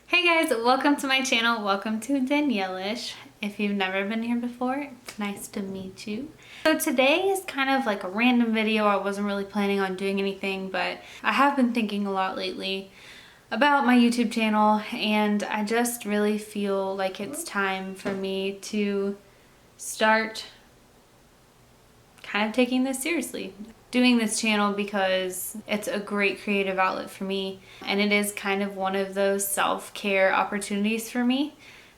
Hey guys, welcome to my channel. Welcome to Danielle-ish. If you've never been here before, it's nice to meet you. So today is kind of like a random video. I wasn't really planning on doing anything, but I have been thinking a lot lately about my YouTube channel, and I just really feel like it's time for me to start kind of taking this seriously. Doing this channel because it's a great creative outlet for me, and it is kind of one of those self-care opportunities for me,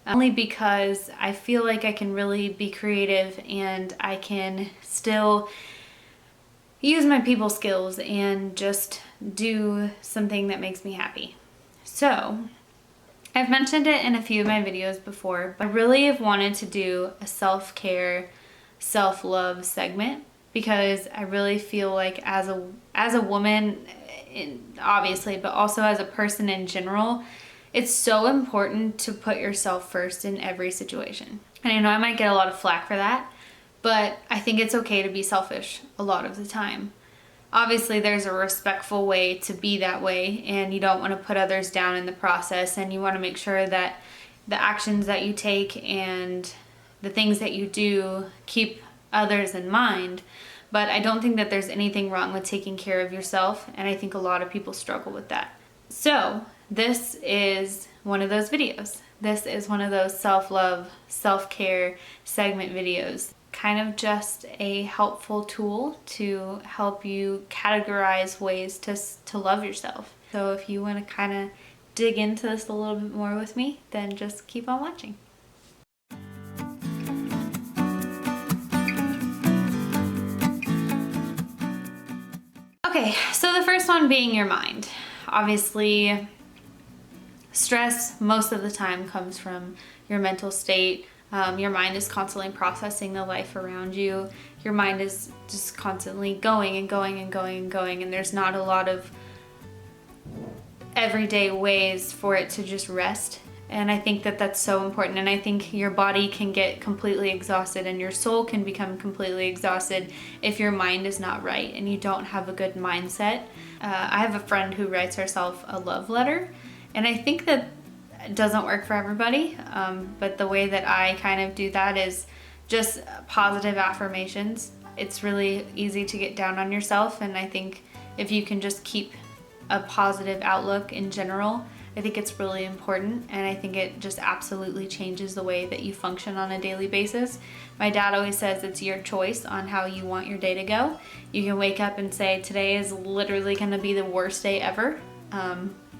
only because I feel like I can really be creative and I can still use my people skills and just do something that makes me happy. So I've mentioned it in a few of my videos before, but I really have wanted to do a self-care, self-love segment, because I really feel like as a woman, obviously, but also as a person in general, it's so important to put yourself first in every situation. And I know I might get a lot of flack for that, but I think it's okay to be selfish a lot of the time. Obviously, there's a respectful way to be that way, and you don't want to put others down in the process, and you want to make sure that the actions that you take and the things that you do keep others in mind. But I don't think that there's anything wrong with taking care of yourself, and I think a lot of people struggle with that. So this is one of those videos. This is one of those self-love, self-care segment videos. Kind of just a helpful tool to help you categorize ways to love yourself. So if you want to kind of dig into this a little bit more with me, then just keep on watching. Okay, so the first one being your mind. Obviously, stress most of the time comes from your mental state. Your mind is constantly processing the life around you. Your mind is just constantly going and going and going and going, and there's not a lot of everyday ways for it to just rest. And I think that that's so important, and I think your body can get completely exhausted and your soul can become completely exhausted if your mind is not right and you don't have a good mindset. I have a friend who writes herself a love letter, and I think that it doesn't work for everybody, but the way that I kind of do that is just positive affirmations. It's really easy to get down on yourself, and I think if you can just keep a positive outlook in general, I think it's really important, and I think it just absolutely changes the way that you function on a daily basis. My dad always says it's your choice on how you want your day to go. You can wake up and say, today is literally going to be the worst day ever.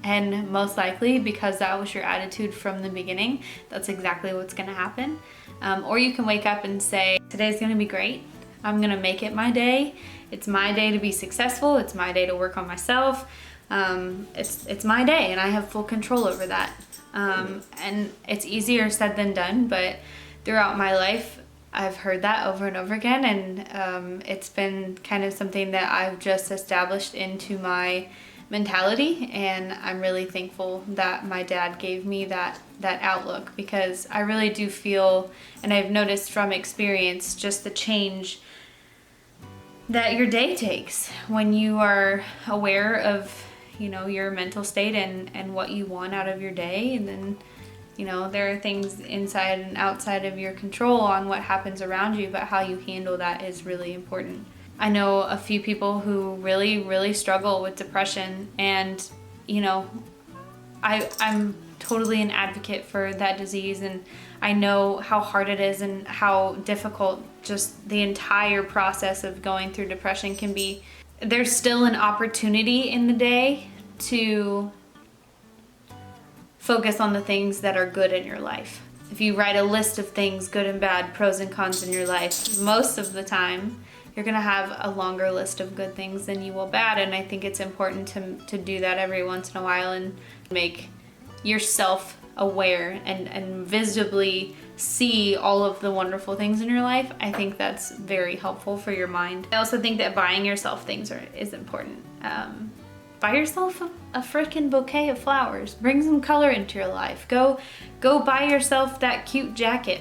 And most likely, because that was your attitude from the beginning, that's exactly what's going to happen. Or you can wake up and say, today's going to be great. I'm going to make it my day. It's my day to be successful. It's my day to work on myself. It's my day, and I have full control over that. And it's easier said than done, but throughout my life, I've heard that over and over again, and it's been kind of something that I've just established into my mentality, and I'm really thankful that my dad gave me that outlook, because I really do feel, and I've noticed from experience, just the change that your day takes when you are aware of your mental state and what you want out of your day. And then there are things inside and outside of your control on what happens around you, but how you handle that is really important. I know a few people who really struggle with depression, and I'm totally an advocate for that disease, and I know how hard it is and how difficult just the entire process of going through depression can be. There's still an opportunity in the day to focus on the things that are good in your life. If you write a list of things, good and bad, pros and cons in your life, most of the time you're gonna have a longer list of good things than you will bad, and I think it's important to do that every once in a while and make yourself aware and visibly see all of the wonderful things in your life. I think that's very helpful for your mind. I also think that buying yourself things is important. Buy yourself a freaking bouquet of flowers. Bring some color into your life. Go buy yourself that cute jacket.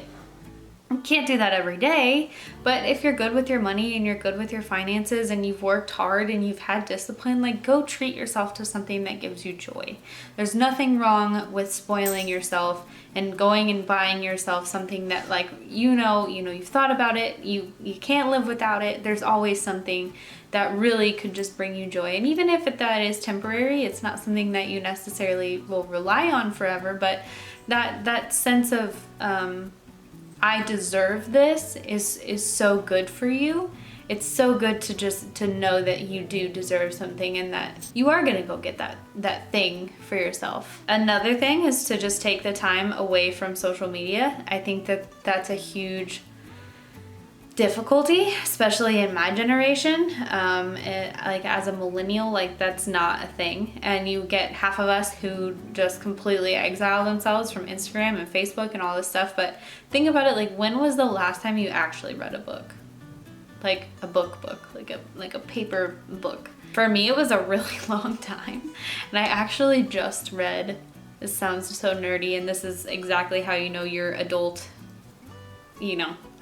You can't do that every day, but if you're good with your money and you're good with your finances and you've worked hard and you've had discipline, like go treat yourself to something that gives you joy. There's nothing wrong with spoiling yourself and going and buying yourself something that, like, you've thought about it, you can't live without it. There's always something that really could just bring you joy. And even if that is temporary, it's not something that you necessarily will rely on forever, but that sense of I deserve this is so good for you. It's so good to know that you do deserve something and that you are gonna go get that thing for yourself. Another thing is to just take the time away from social media. I think that's a huge difficulty, especially in my generation. Like as a millennial, like that's not a thing. And you get half of us who just completely exile themselves from Instagram and Facebook and all this stuff. But think about it, like when was the last time you actually read a book? Like a book, like a paper book. For me, it was a really long time. And I actually just read, this sounds so nerdy, and this is exactly how you know you're adult.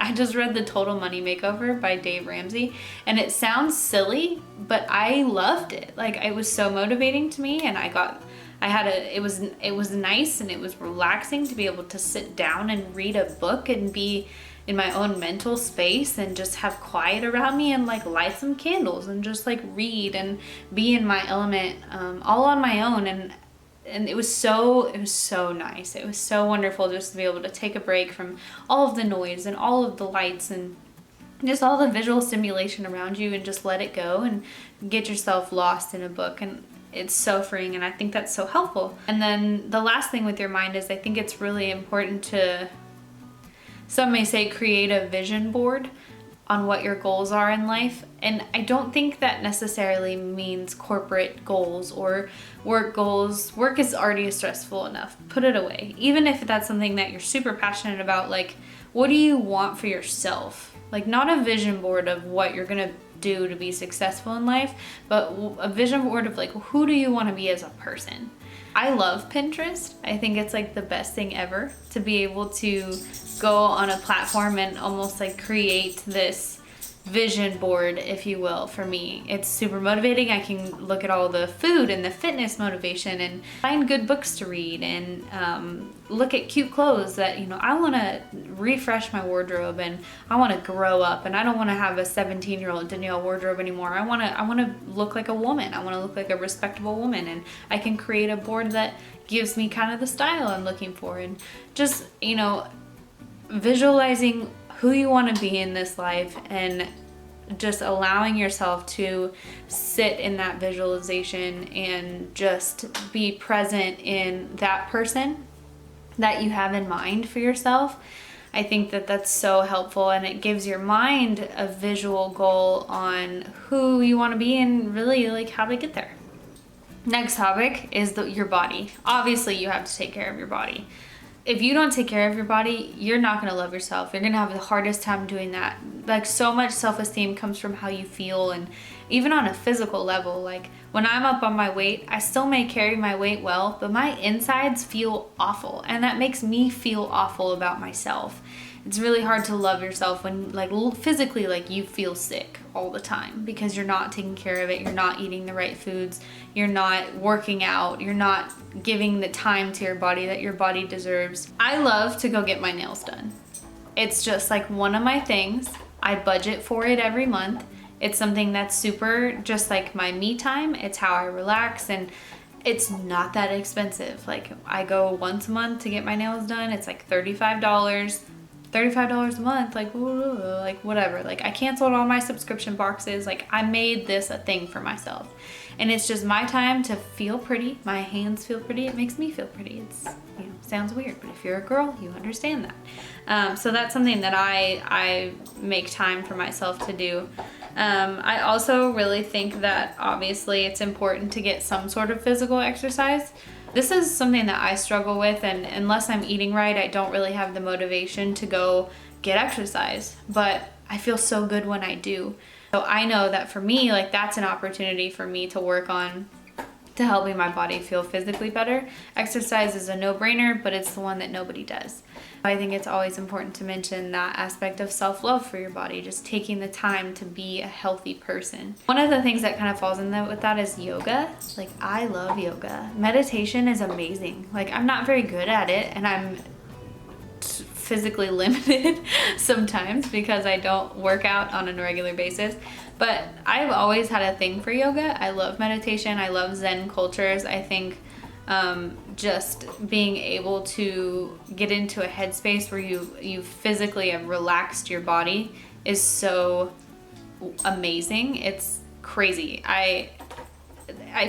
I just read The Total Money Makeover by Dave Ramsey, and it sounds silly, but I loved it. Like it was so motivating to me, and it was nice and it was relaxing to be able to sit down and read a book and be in my own mental space and just have quiet around me and like light some candles and just like read and be in my element, all on my own. And it was so nice. It was so wonderful just to be able to take a break from all of the noise and all of the lights and just all the visual stimulation around you and just let it go and get yourself lost in a book. And it's so freeing, and I think that's so helpful. And then the last thing with your mind is I think it's really important to, some may say, create a vision board on what your goals are in life. And I don't think that necessarily means corporate goals or work goals. Work is already stressful enough. Put it away. Even if that's something that you're super passionate about, like what do you want for yourself? Like not a vision board of what you're gonna do to be successful in life, but a vision board of like who do you want to be as a person? I love Pinterest. I think it's like the best thing ever to be able to go on a platform and almost like create this vision board, if you will. For me, it's super motivating. I can look at all the food and the fitness motivation and find good books to read and look at cute clothes that, I want to refresh my wardrobe and I want to grow up and I don't want to have a 17-year-old Danielle wardrobe anymore. I want to look like a woman. I want to look like a respectable woman, and I can create a board that gives me kind of the style I'm looking for. And just, visualizing who you want to be in this life and just allowing yourself to sit in that visualization and just be present in that person that you have in mind for yourself. I think that that's so helpful, and it gives your mind a visual goal on who you want to be and really like how to get there. Next topic is your body. Obviously, you have to take care of your body. If you don't take care of your body, you're not going to love yourself. You're going to have the hardest time doing that. Like so much self-esteem comes from how you feel, and even on a physical level, like when I'm up on my weight, I still may carry my weight well, but my insides feel awful, and that makes me feel awful about myself. It's really hard to love yourself when like physically like you feel sick all the time because you're not taking care of it, you're not eating the right foods, you're not working out, you're not giving the time to your body that your body deserves. I love to go get my nails done. It's just like one of my things. I budget for it every month. It's something that's super just like my me time. It's how I relax, and it's not that expensive. Like I go once a month to get my nails done. It's like $35 a month, like whatever. Like I canceled all my subscription boxes. Like I made this a thing for myself, and it's just my time to feel pretty. My hands feel pretty. It makes me feel pretty. It's sounds weird, but if you're a girl, you understand that. So that's something that I make time for myself to do. I also really think that obviously it's important to get some sort of physical exercise. This is something that I struggle with, and unless I'm eating right, I don't really have the motivation to go get exercise, but I feel so good when I do. So I know that for me, like that's an opportunity for me to work on to helping my body feel physically better. Exercise is a no-brainer, but it's the one that nobody does. I think it's always important to mention that aspect of self-love for your body, just taking the time to be a healthy person. One of the things that kind of falls in with that is yoga. Like, I love yoga. Meditation is amazing. Like, I'm not very good at it, and I'm physically limited sometimes because I don't work out on a regular basis. But I've always had a thing for yoga. I love meditation. I love Zen cultures. I think just being able to get into a headspace where you physically have relaxed your body is so amazing. It's crazy. I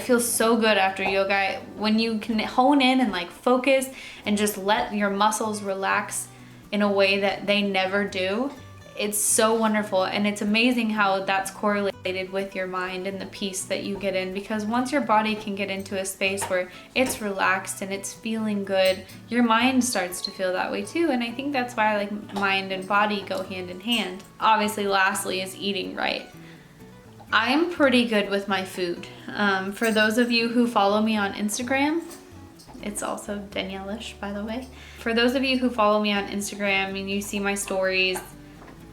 feel so good after yoga. When you can hone in and like focus and just let your muscles relax in a way that they never do, it's so wonderful. And it's amazing how that's correlated with your mind and the peace that you get in, because once your body can get into a space where it's relaxed and it's feeling good, your mind starts to feel that way too. And I think that's why like mind and body go hand in hand. Obviously, lastly is eating right. I'm pretty good with my food. For those of you who follow me on Instagram, it's also danielleish, by the way. For those of you who follow me on Instagram and you see my stories,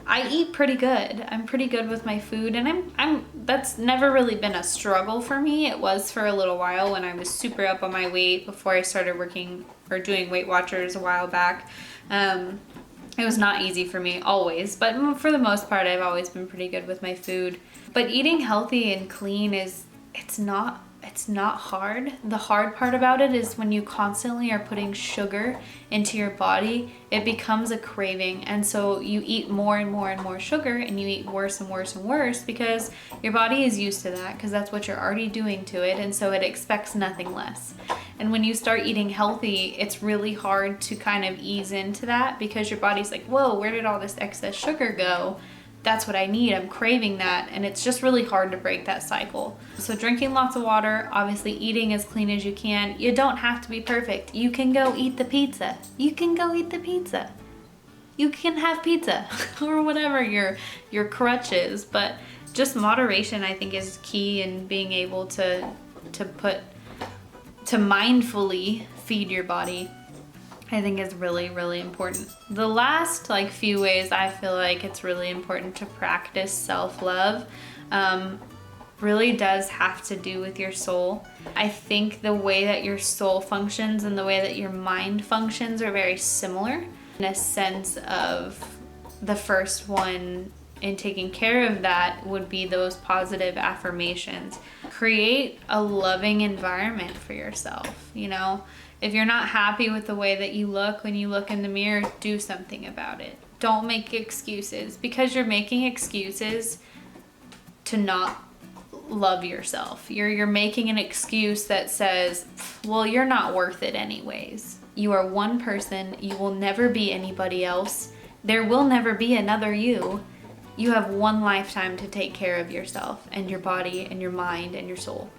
I eat pretty good. I'm pretty good with my food, and that's never really been a struggle for me. It was for a little while when I was super up on my weight before I started working or doing Weight Watchers a while back. It was not easy for me always, but for the most part, I've always been pretty good with my food. But eating healthy and clean it's not hard. The hard part about it is when you constantly are putting sugar into your body, it becomes a craving. And so you eat more and more and more sugar, and you eat worse and worse and worse because your body is used to that, because that's what you're already doing to it. And so it expects nothing less. And when you start eating healthy, it's really hard to kind of ease into that because your body's like, whoa, where did all this excess sugar go? That's what I need. I'm craving that. And it's just really hard to break that cycle. So drinking lots of water, obviously eating as clean as you can. You don't have to be perfect. You can go eat the pizza. You can go eat the pizza. You can have pizza or whatever your crutch is. But just moderation, I think, is key in being able to mindfully feed your body. I think is really, really important. The last few ways I feel like it's really important to practice self-love really does have to do with your soul. I think the way that your soul functions and the way that your mind functions are very similar in a sense of the first one in taking care of that would be those positive affirmations. Create a loving environment for yourself, you know? If you're not happy with the way that you look when you look in the mirror, do something about it. Don't make excuses, because you're making excuses to not love yourself. You're making an excuse that says, well, you're not worth it anyways. You are one person. You will never be anybody else. There will never be another you. You have one lifetime to take care of yourself and your body and your mind and your soul.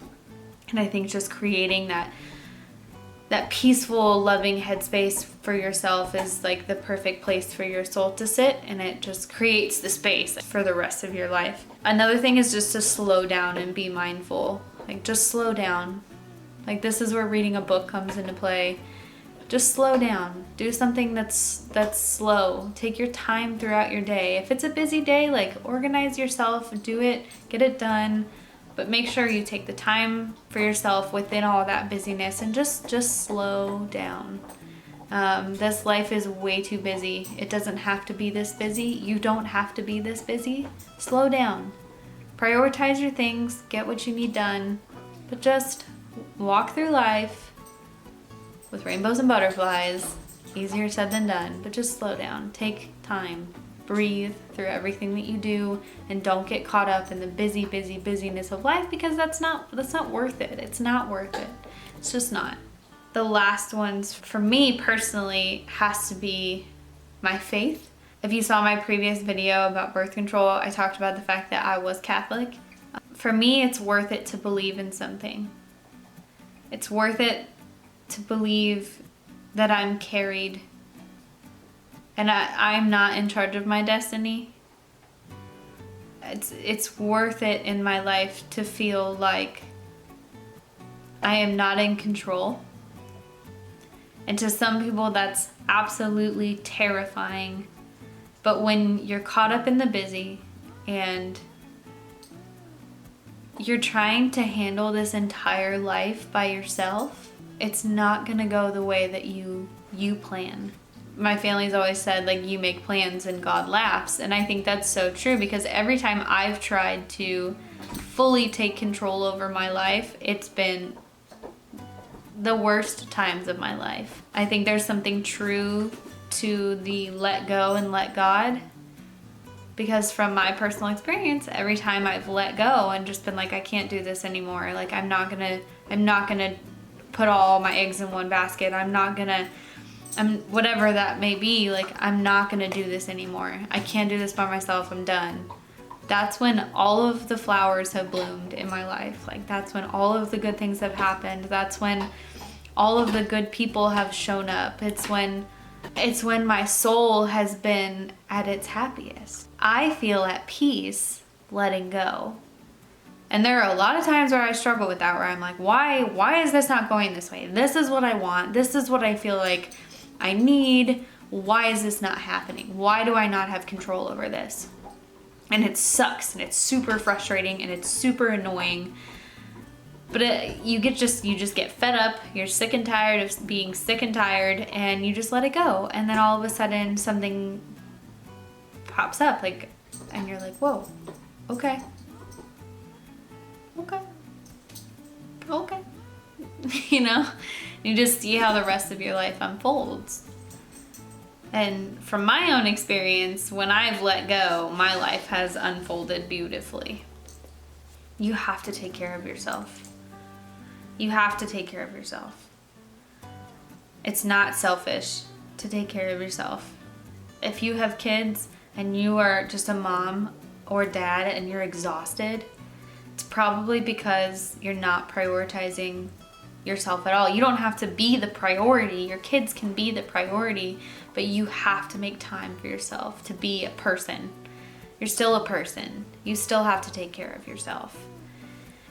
And I think just creating that peaceful, loving headspace for yourself is like the perfect place for your soul to sit, and it just creates the space for the rest of your life. Another thing is just to slow down and be mindful. Like, just slow down. Like, this is where reading a book comes into play. Just slow down. Do something that's slow. Take your time throughout your day. If it's a busy day, like, organize yourself, do it, get it done. But make sure you take the time for yourself within all that busyness and just slow down. This life is way too busy. It doesn't have to be this busy. You don't have to be this busy. Slow down. Prioritize your things. Get what you need done. But just walk through life with rainbows and butterflies. Easier said than done. But just slow down. Take time. Breathe through everything that you do, and don't get caught up in the busyness of life, because that's not worth it. It's not worth it. It's just not. The last ones for me personally has to be my faith. If you saw my previous video about birth control, I talked about the fact that I was Catholic. For me, it's worth it to believe in something. It's worth it to believe that I'm carried and I'm not in charge of my destiny. It's worth it in my life to feel like I am not in control. And to some people that's absolutely terrifying. But when you're caught up in the busy and you're trying to handle this entire life by yourself, it's not gonna go the way that you plan. My family's always said, like, you make plans and God laughs. And I think that's so true, because every time I've tried to fully take control over my life, it's been the worst times of my life. I think there's something true to the let go and let God, because from my personal experience, every time I've let go and just been like, I can't do this anymore. Like, I'm not gonna put all my eggs in one basket. Whatever that may be, like, I'm not gonna do this anymore. I can't do this by myself, I'm done. That's when all of the flowers have bloomed in my life. Like, that's when all of the good things have happened. That's when all of the good people have shown up. It's when my soul has been at its happiest. I feel at peace letting go. And there are a lot of times where I struggle with that, where I'm like, why is this not going this way? This is what I want. This is what I feel like I need. Why is this not happening? Why do I not have control over this? And it sucks, and it's super frustrating, and it's super annoying. But you just get fed up. You're sick and tired of being sick and tired, and you just let it go. And then all of a sudden something pops up, like, and you're like, whoa, okay. You know, you just see how the rest of your life unfolds. And from my own experience, when I've let go, my life has unfolded beautifully. You have to take care of yourself. You have to take care of yourself. It's not selfish to take care of yourself. If you have kids and you are just a mom or dad and you're exhausted, it's probably because you're not prioritizing yourself at all. You don't have to be the priority. Your kids can be the priority, but you have to make time for yourself to be a person. You're still a person. You still have to take care of yourself.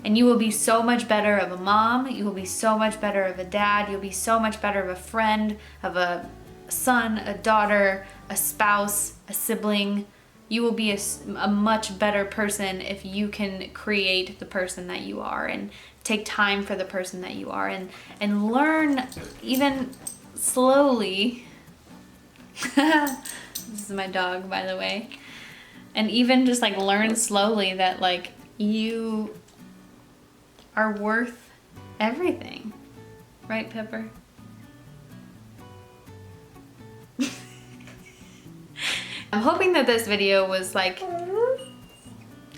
And you will be so much better of a mom. You will be so much better of a dad. You'll be so much better of a friend, of a son, a daughter, a spouse, a sibling. You will be a much better person if you can create the person that you are and take time for the person that you are and learn even slowly. This is my dog, by the way. And even just like learn slowly that like you are worth everything. Right, Pepper? I'm hoping that this video was like,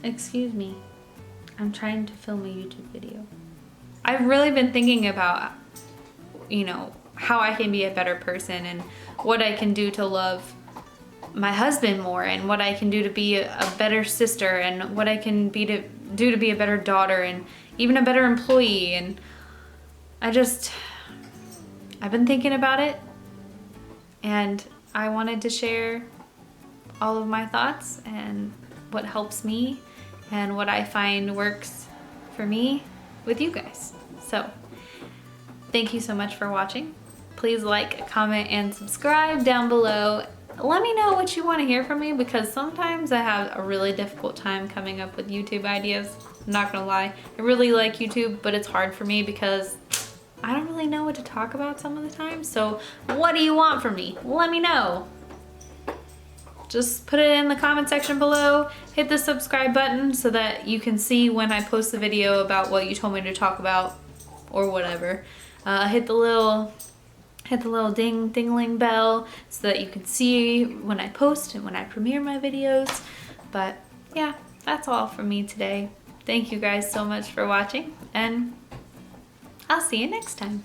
excuse me, I'm trying to film a YouTube video. I've really been thinking about, you know, how I can be a better person and what I can do to love my husband more and what I can do to be a better sister and what I can do to be a better daughter and even a better employee. And I've been thinking about it, and I wanted to share all of my thoughts and what helps me and what I find works for me with you guys. So thank you so much for watching. Please like, comment, and subscribe down below. Let me know what you want to hear from me, because sometimes I have a really difficult time coming up with YouTube ideas. I'm not gonna lie. I really like YouTube, but it's hard for me because I don't really know what to talk about some of the time. So what do you want from me? Let me know. Just put it in the comment section below. Hit the subscribe button so that you can see when I post the video about what you told me to talk about or whatever. Hit the little ding-ling bell so that you can see when I post and when I premiere my videos. But yeah, that's all from me today. Thank you guys so much for watching, and I'll see you next time.